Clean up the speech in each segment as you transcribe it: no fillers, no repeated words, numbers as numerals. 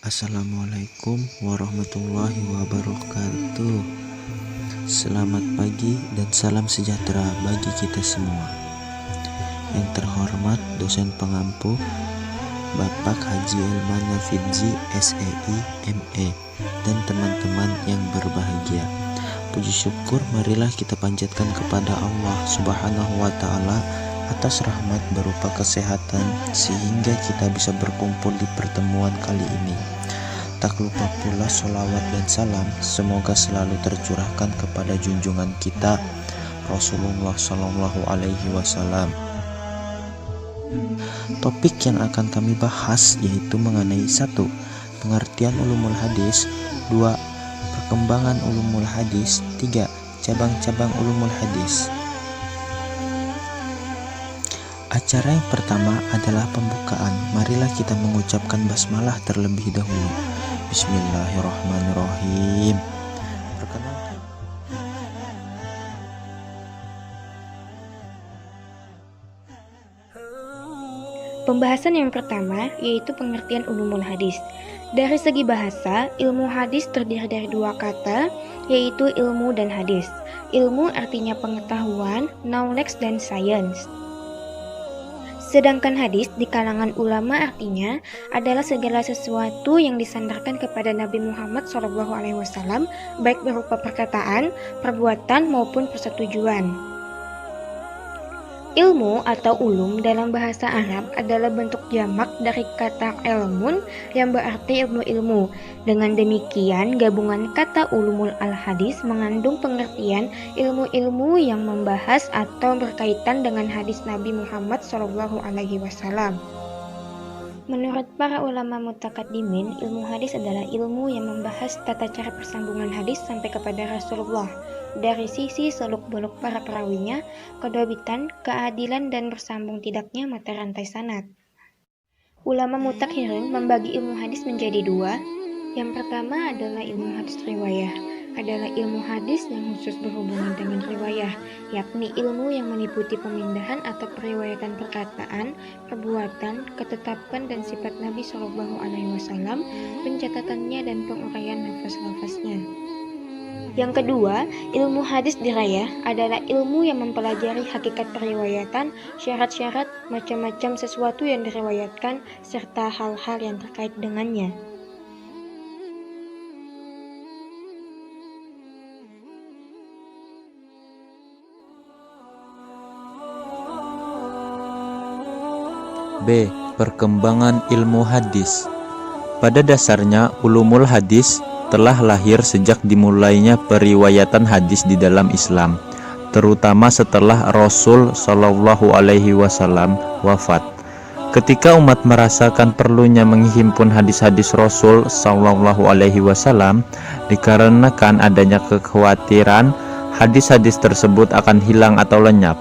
Assalamualaikum warahmatullahi wabarakatuh. Selamat pagi dan salam sejahtera bagi kita semua. Yang terhormat dosen pengampu Bapak Haji Elman Nafidzi SEI ME dan teman-teman yang berbahagia. Puji syukur marilah kita panjatkan kepada Allah Subhanahu wa Ta'ala atas rahmat berupa kesehatan sehingga kita bisa berkumpul di pertemuan kali ini. Tak lupa pula sholawat dan salam semoga selalu tercurahkan kepada junjungan kita Rasulullah Shallallahu Alaihi Wasallam. Topik yang akan kami bahas yaitu mengenai 1. Pengertian ulumul hadis, 2. Perkembangan ulumul hadis, 3. Cabang-cabang ulumul hadis. Acara yang pertama adalah pembukaan. Marilah kita mengucapkan basmalah terlebih dahulu. Bismillahirrahmanirrahim. Perkenalkan. Pembahasan yang pertama yaitu pengertian ulumul hadis. Dari segi bahasa, ilmu hadis terdiri dari 2 kata, yaitu ilmu dan hadis. Ilmu artinya pengetahuan, knowledge dan science. Sedangkan hadis di kalangan ulama artinya adalah segala sesuatu yang disandarkan kepada Nabi Muhammad SAW, baik berupa perkataan, perbuatan maupun persetujuan. Ilmu atau ulum dalam bahasa Arab adalah bentuk jamak dari kata ilmun yang berarti ilmu-ilmu. Dengan demikian, gabungan kata ulumul al-hadis mengandung pengertian ilmu-ilmu yang membahas atau berkaitan dengan hadis Nabi Muhammad SAW. Menurut para ulama mutakaddimin, ilmu hadis adalah ilmu yang membahas tata cara persambungan hadis sampai kepada Rasulullah. Dari sisi seluk-beluk para perawinya, kedobitan, keadilan, dan bersambung tidaknya mata rantai sanad. Ulama mutakhirin membagi ilmu hadis menjadi 2. Yang pertama adalah ilmu hadis riwayah, adalah ilmu hadis yang khusus berhubungan dengan riwayah, yakni ilmu yang meliputi pemindahan atau periwayatan perkataan, perbuatan, ketetapan dan sifat Nabi SAW, pencatatannya dan penguraian lafaz-lafaznya. Yang kedua, ilmu hadis dirayah adalah ilmu yang mempelajari hakikat periwayatan, syarat-syarat, macam-macam sesuatu yang diriwayatkan, serta hal-hal yang terkait dengannya. B. Perkembangan ilmu hadis. Pada dasarnya, ulumul hadis telah lahir sejak dimulainya periwayatan hadis di dalam Islam, terutama setelah Rasul Shallallahu Alaihi Wasallam wafat. Ketika umat merasakan perlunya menghimpun hadis-hadis Rasul Shallallahu Alaihi Wasallam, dikarenakan adanya kekhawatiran hadis-hadis tersebut akan hilang atau lenyap,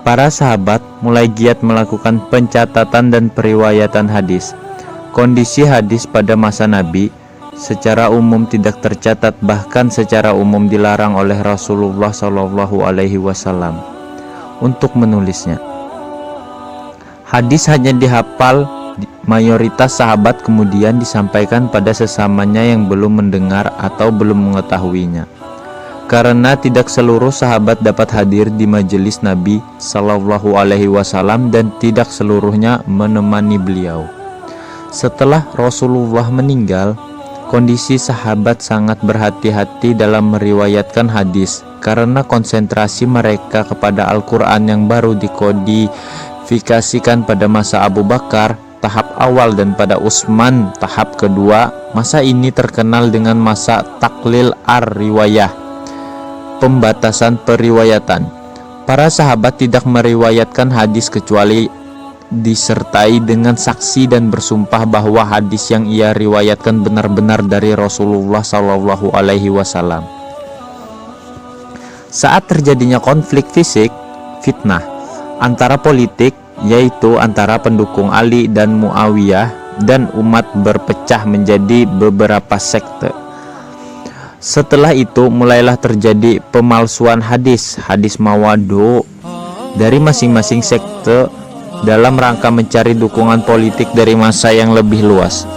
para sahabat mulai giat melakukan pencatatan dan periwayatan hadis. Kondisi hadis pada masa Nabi secara umum tidak tercatat, bahkan secara umum dilarang oleh Rasulullah Shallallahu Alaihi Wasallam untuk menulisnya. Hadis hanya dihafal mayoritas sahabat, kemudian disampaikan pada sesamanya yang belum mendengar atau belum mengetahuinya. Karena tidak seluruh sahabat dapat hadir di majelis Nabi Shallallahu Alaihi Wasallam dan tidak seluruhnya menemani beliau. Setelah Rasulullah meninggal, kondisi sahabat sangat berhati-hati dalam meriwayatkan hadis karena konsentrasi mereka kepada Al-Quran yang baru dikodifikasikan pada masa Abu Bakar tahap awal dan pada Utsman tahap kedua. Masa ini terkenal dengan masa taklil ar-riwayah, pembatasan periwayatan. Para sahabat tidak meriwayatkan hadis kecuali disertai dengan saksi dan bersumpah bahwa hadis yang ia riwayatkan benar-benar dari Rasulullah Shallallahu Alaihi Wasallam. Saat terjadinya konflik fisik, fitnah antara politik, yaitu antara pendukung Ali dan Muawiyah, dan umat berpecah menjadi beberapa sekte. Setelah itu mulailah terjadi pemalsuan hadis mawadu dari masing-masing sekte dalam rangka mencari dukungan politik dari massa yang lebih luas.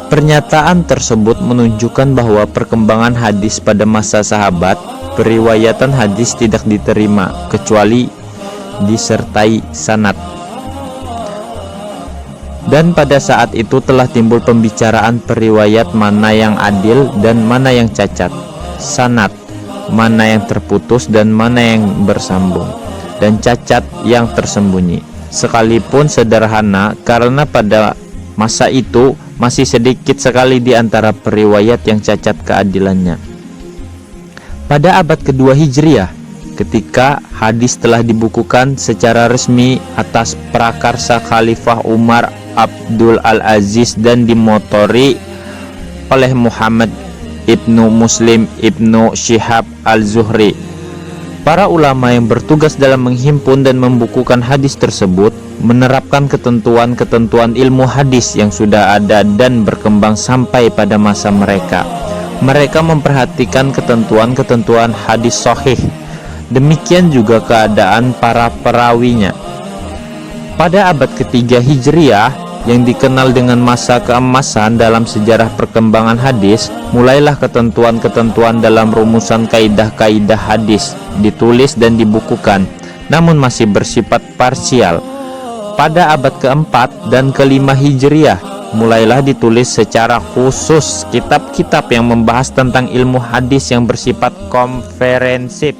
Pernyataan tersebut menunjukkan bahwa perkembangan hadis pada masa sahabat, periwayatan hadis tidak diterima kecuali disertai sanad. Dan pada saat itu telah timbul pembicaraan periwayat mana yang adil dan mana yang cacat, sanad, mana yang terputus dan mana yang bersambung, dan cacat yang tersembunyi. Sekalipun sederhana, karena pada masa itu masih sedikit sekali di antara periwayat yang cacat keadilannya. Pada abad kedua Hijriah, ketika hadis telah dibukukan secara resmi atas prakarsa Khalifah Umar Abdul Al-Aziz dan dimotori oleh Muhammad Ibnu Muslim Ibnu Syihab Al-Zuhri, para ulama yang bertugas dalam menghimpun dan membukukan hadis tersebut menerapkan ketentuan-ketentuan ilmu hadis yang sudah ada dan berkembang sampai pada masa mereka. Mereka memperhatikan ketentuan-ketentuan hadis sahih. Demikian juga keadaan para perawinya. Pada abad ketiga Hijriah, yang dikenal dengan masa keemasan dalam sejarah perkembangan hadis, mulailah ketentuan-ketentuan dalam rumusan kaidah-kaidah hadis ditulis dan dibukukan, namun masih bersifat parsial. Pada abad keempat dan kelima Hijriah, mulailah ditulis secara khusus kitab-kitab yang membahas tentang ilmu hadis yang bersifat komprehensif.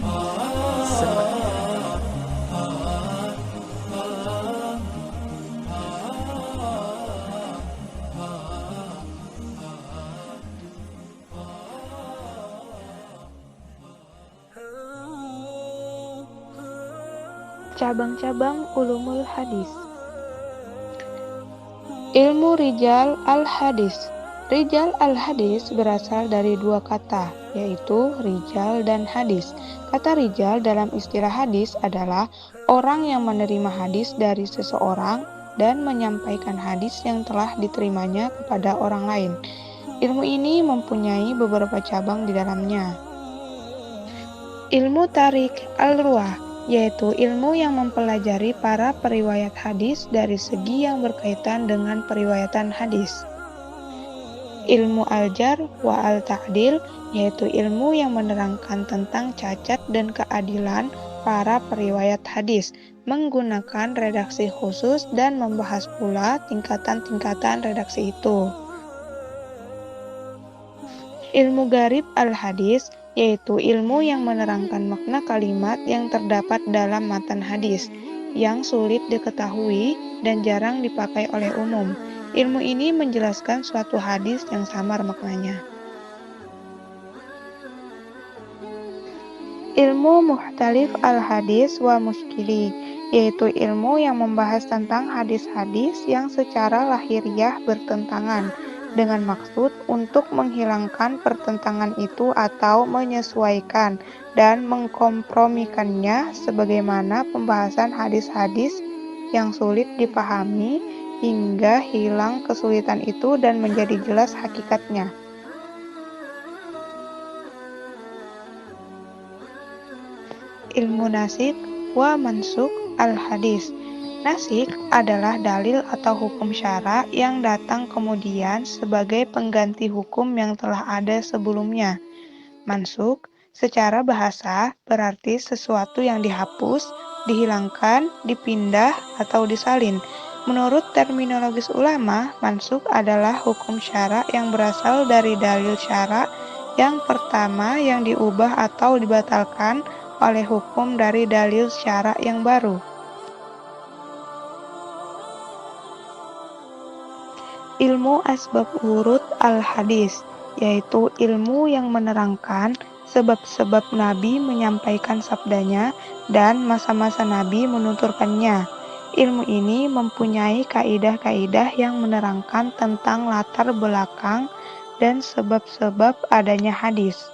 Cabang-cabang ulumul hadis. Ilmu Rijal al-Hadis. Rijal al-Hadis berasal dari dua kata, yaitu rijal dan hadis. Kata rijal dalam istilah hadis adalah orang yang menerima hadis dari seseorang dan menyampaikan hadis yang telah diterimanya kepada orang lain. Ilmu ini mempunyai beberapa cabang di dalamnya. Ilmu Tarik al-Ruwah, yaitu ilmu yang mempelajari para periwayat hadis dari segi yang berkaitan dengan periwayatan hadis. Ilmu Al-Jar wa Al-Ta'dil, yaitu ilmu yang menerangkan tentang cacat dan keadilan para periwayat hadis, menggunakan redaksi khusus dan membahas pula tingkatan-tingkatan redaksi itu. Ilmu Gharib al-Hadis, yaitu ilmu yang menerangkan makna kalimat yang terdapat dalam matan hadis, yang sulit diketahui dan jarang dipakai oleh umum. Ilmu ini menjelaskan suatu hadis yang samar maknanya. Ilmu Mukhtalif al-Hadis wa Mushkili, yaitu ilmu yang membahas tentang hadis-hadis yang secara lahiriah bertentangan, dengan maksud untuk menghilangkan pertentangan itu atau menyesuaikan dan mengkompromikannya, sebagaimana pembahasan hadis-hadis yang sulit dipahami hingga hilang kesulitan itu dan menjadi jelas hakikatnya. Ilmu Nasikh wa Mansukh al-Hadis. Nasikh adalah dalil atau hukum syara yang datang kemudian sebagai pengganti hukum yang telah ada sebelumnya. Mansukh secara bahasa berarti sesuatu yang dihapus, dihilangkan, dipindah, atau disalin. Menurut terminologis ulama, mansukh adalah hukum syara yang berasal dari dalil syara yang pertama yang diubah atau dibatalkan oleh hukum dari dalil syara yang baru. Ilmu Asbab Wurud al-Hadis, yaitu ilmu yang menerangkan sebab-sebab Nabi menyampaikan sabdanya dan masa-masa Nabi menuturkannya. Ilmu ini mempunyai kaidah-kaidah yang menerangkan tentang latar belakang dan sebab-sebab adanya hadis.